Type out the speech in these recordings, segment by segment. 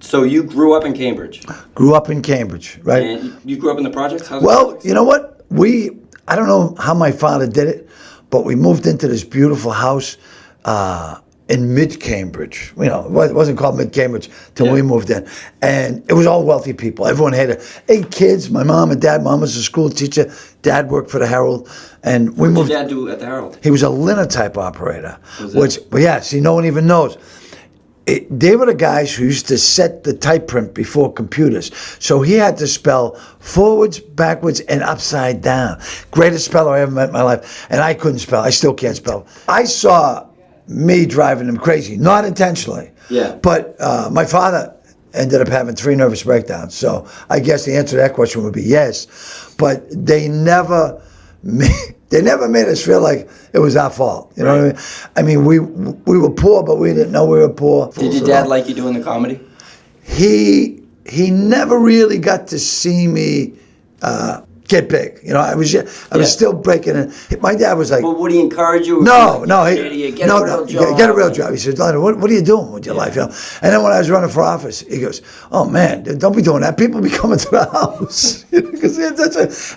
So you grew up in Cambridge? Grew up in Cambridge, right? And you grew up in the projects? Well, you know what? I don't know how my father did it, but we moved into this beautiful house in mid-Cambridge. You know, it wasn't called mid-Cambridge till we moved in. And it was all wealthy people. Everyone had 8 kids, my mom and dad. Mom was a school teacher. Dad worked for the Herald. And we moved. What did Dad do at the Herald? He was a linotype operator, which, see, no one even knows. They were the guys who used to set the type print before computers. So he had to spell forwards, backwards, and upside down. Greatest speller I ever met in my life. And I couldn't spell. I still can't spell. I saw me driving him crazy, not intentionally. Yeah. But my father ended up having 3 nervous breakdowns. So I guess the answer to that question would be yes. But they never made us feel like it was our fault. You know what I mean? I mean, we were poor, but we didn't know we were poor. Did your dad like you doing the comedy? He never really got to see me get big. You know, I was still breaking in. My dad was like, well, would he encourage you? No, Get a real job. He said, Lenny, what are you doing with your life? You know? And then when I was running for office, he goes, oh man, don't be doing that. People be coming to the house.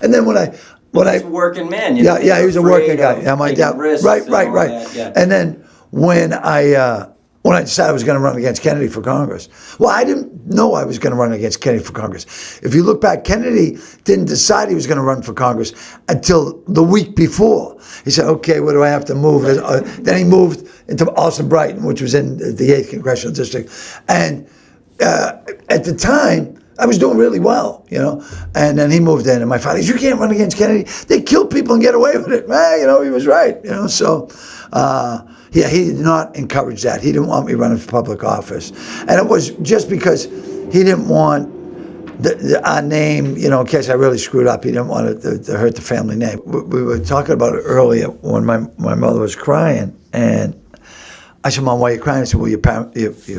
And then when I working man. He was a working guy. Yeah, my dad. Right. Yeah. And then when I decided I was going to run against Kennedy for Congress, well, I didn't know I was going to run against Kennedy for Congress. If you look back, Kennedy didn't decide he was going to run for Congress until the week before. He said, okay, where do I have to move? Then he moved into Austin Brighton, which was in the 8th Congressional District. And at the time, I was doing really well, you know, and then he moved in, and my father said, you can't run against Kennedy. They kill people and get away with it. Well, you know, he was right, you know, so, he did not encourage that. He didn't want me running for public office. And it was just because he didn't want our name, you know, in case I really screwed up. He didn't want it to hurt the family name. We were talking about it earlier when my mother was crying, and I said, Mom, why are you crying? I said, well, your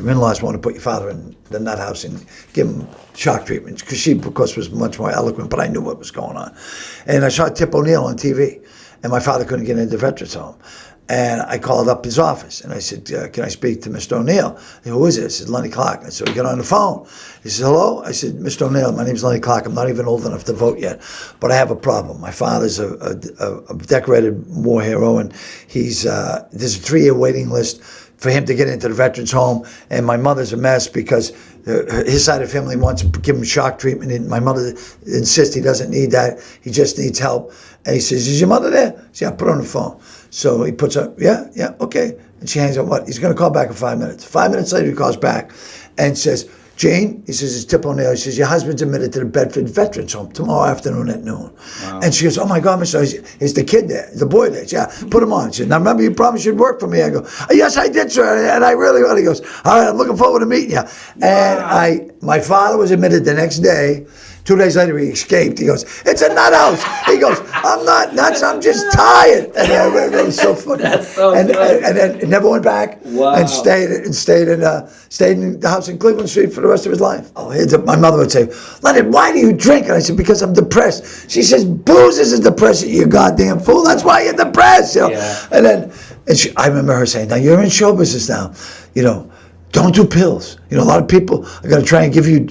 in-laws want to put your father in the nut house and give him shock treatments, because she, of course, was much more eloquent, but I knew what was going on. And I saw Tip O'Neill on TV, and my father couldn't get into the veterans home. And I called up his office, and I said, can I speak to Mr. O'Neill? He said, who is it? I said, Lenny Clarke. I said, we got on the phone. He said, hello? I said, Mr. O'Neill, my name's Lenny Clarke. I'm not even old enough to vote yet, but I have a problem. My father's a decorated war hero, and there's a 3-year waiting list for him to get into the veterans home, and my mother's a mess because his side of the family wants to give him shock treatment, and my mother insists he doesn't need that. He just needs help. And he says, is your mother there? I said, yeah, put her on the phone. So he puts up, yeah, okay. And she hangs up, what? He's going to call back in 5 minutes. 5 minutes later, he calls back and says, Jane, he says, it's Tip O'Neill. He says, your husband's admitted to the Bedford Veterans Home tomorrow afternoon at noon. Wow. And she goes, oh my God, Mr. Is the kid there? The boy there? Yeah, put him on. She said, now remember, you promised you'd work for me. I go, oh, yes, I did, sir. And I really will. He goes, all right, I'm looking forward to meeting you. Wow. And my father was admitted the next day. 2 days later, he escaped. He goes, it's a nut house. He goes, I'm not nuts. I'm just tired. And it was so funny. That's so good. And then it never went back. Wow. And stayed in the house in Cleveland Street for the rest of his life. Oh, my mother would say, Leonard, why do you drink? And I said, because I'm depressed. She says, booze isn't depressing, you goddamn fool. That's why you're depressed. You know? Yeah. And I remember her saying, now you're in show business now. You know, don't do pills. You know, a lot of people are going to try and give you.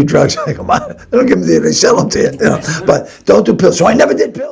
Drugs. I go, they don't give them to you. They sell them to you. You know, but don't do pills. So I never did pills.